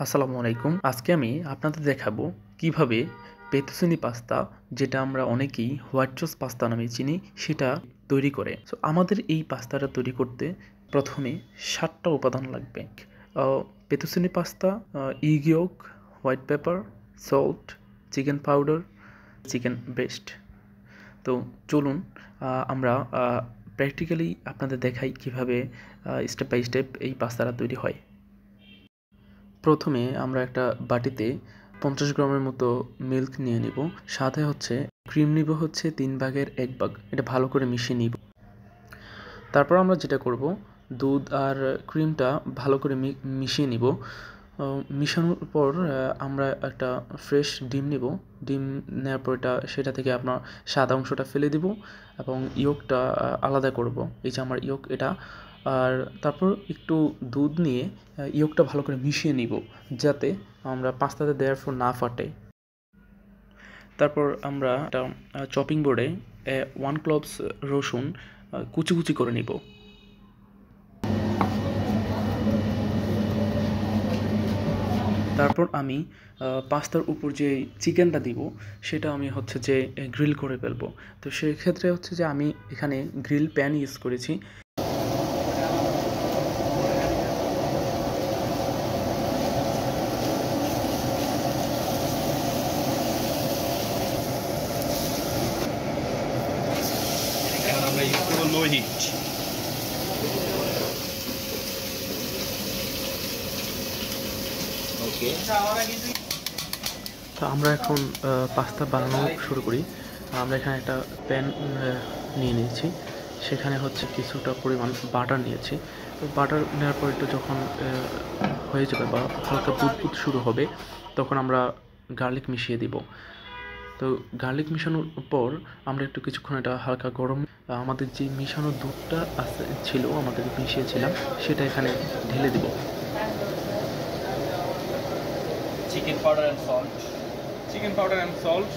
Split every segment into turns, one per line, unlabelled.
আসসালামু আলাইকুম। আজকে আমি আপনাদের দেখাবো কিভাবে পেতুসিনি পাস্তা, যেটা আমরা অনেকেই হোয়াইট সস পাস্তা নামে চিনি, সেটা তৈরি করে। সো আমাদের এই পাস্তাটা তৈরি করতে প্রথমে 7টা উপাদান লাগবে। Fettuccine pasta, egg yolk, white pepper, salt, chicken powder, chicken breast. তো চলুন আমরা প্র্যাকটিক্যালি আপনাদের দেখাই কিভাবে স্টেপ বাই স্টেপ এই পাস্তাটা তৈরি হয়। প্রথমে আমরা একটা বাটিতে 50 গ্রামের মতো মিল্ক নিয়ে নিব। সাথে হচ্ছে ক্রিম নিব হচ্ছে 3/1 ভাগ। এটা ভালো করে মিশিয়ে নিব। তারপর আমরা যেটা করব, দুধ আর ক্রিমটা ভালো করে মিশিয়ে নিব। মিশানোর পর আমরা একটা ফ্রেশ ডিম নিব। ডিম নেওয়ার পর সেটা থেকে আপনার সাদা অংশটা ফেলে দিব এবং ইয়কটা আলাদা করব। এই যে আমার ইয়ক এটা। আর তারপর একটু দুধ নিয়ে ইয়কটা ভালো করে মিশিয়ে নিব, যাতে আমরা পাস্তাতে দেওয়ার পর না ফাটে। তারপর আমরা একটা চপিং বোর্ডে 1 ক্লভস রসুন কুচি কুচি করে নিব। তারপর আমি পাস্তার উপর যে চিকেনটা দিব, সেটা আমি হচ্ছে যে গ্রিল করে ফেলবো। তো সেক্ষেত্রে হচ্ছে যে আমি এখানে গ্রিল প্যান ইউজ করেছি।
আমরা ইউজ করবো লো হিট। ওকে,
তো আমরা এখন পাস্তা বানানো শুরু করি। আমরা এখানে একটা প্যান নিয়ে নিয়েছি, সেখানে হচ্ছে কিছুটা পরিমাণ বাটার নিয়েছি। তো বাটার নেওয়ার পর একটু যখন হয়ে যাবে বা হালকা বুদবুদ শুরু হবে, তখন আমরা গার্লিক মিশিয়ে দিব। তো গার্লিক মিশানোর পর আমরা একটু কিছুক্ষণ এটা হালকা গরম, আমাদের যে মিশানো দুধটা ছিল, আমাদের মিশিয়েছিলাম, সেটা এখানে ঢেলে দিব।
chicken powder and salt.
Chicken powder and salt.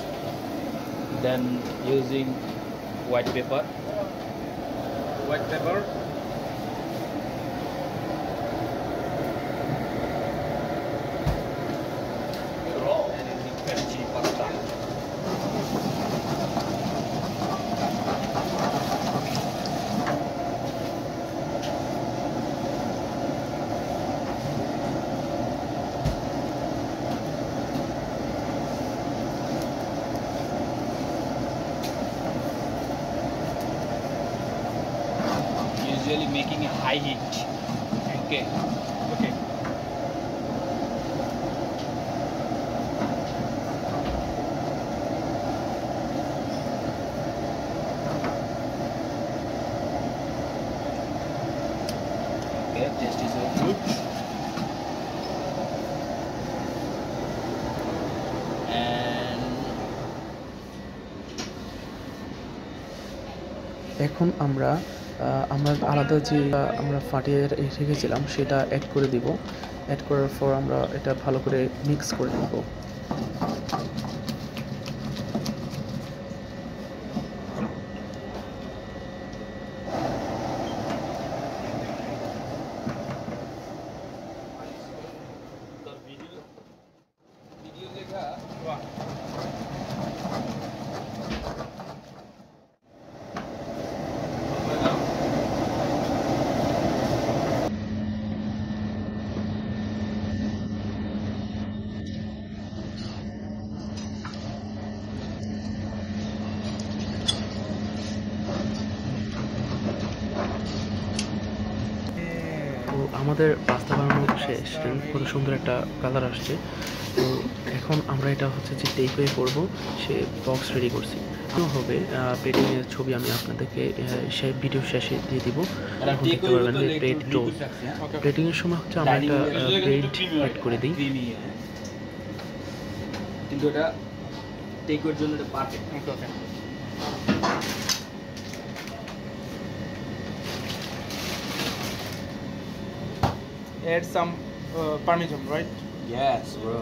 Then using white pepper.
White pepper.
And using fettuccine pasta. Usually making a high heat. Okay.
Okay.
Okay, taste is good. And
এখন আমরা আলাদা যে আমরা ফাটিয়ে রেখেছিলাম সেটা অ্যাড করে দিব। অ্যাড করার পর আমরা এটা ভালো করে মিক্স করে নেব।
video देखा?
তো আমাদের পাস্তা বানানো শেষ, কত সুন্দর একটা কালার আসছে। তো এখন আমরা এটা হচ্ছে যে টেক ওয়ে করবো, সে বক্স রেডি করছি হবে। প্লেটিংয়ের ছবি আমি আপনাদেরকে সেই ভিডিও শেষে দিয়ে দিব। দেখতে পারবেন যে প্লেট রোল। প্লেটিংয়ের সময় হচ্ছে আমরা একটা ব্রেড অ্যাড করে দিই।
কিন্তু এটা টেক ওয়ের জন্য এটা perfect.
Okay. Add some parmesan, right?
Yes, bro.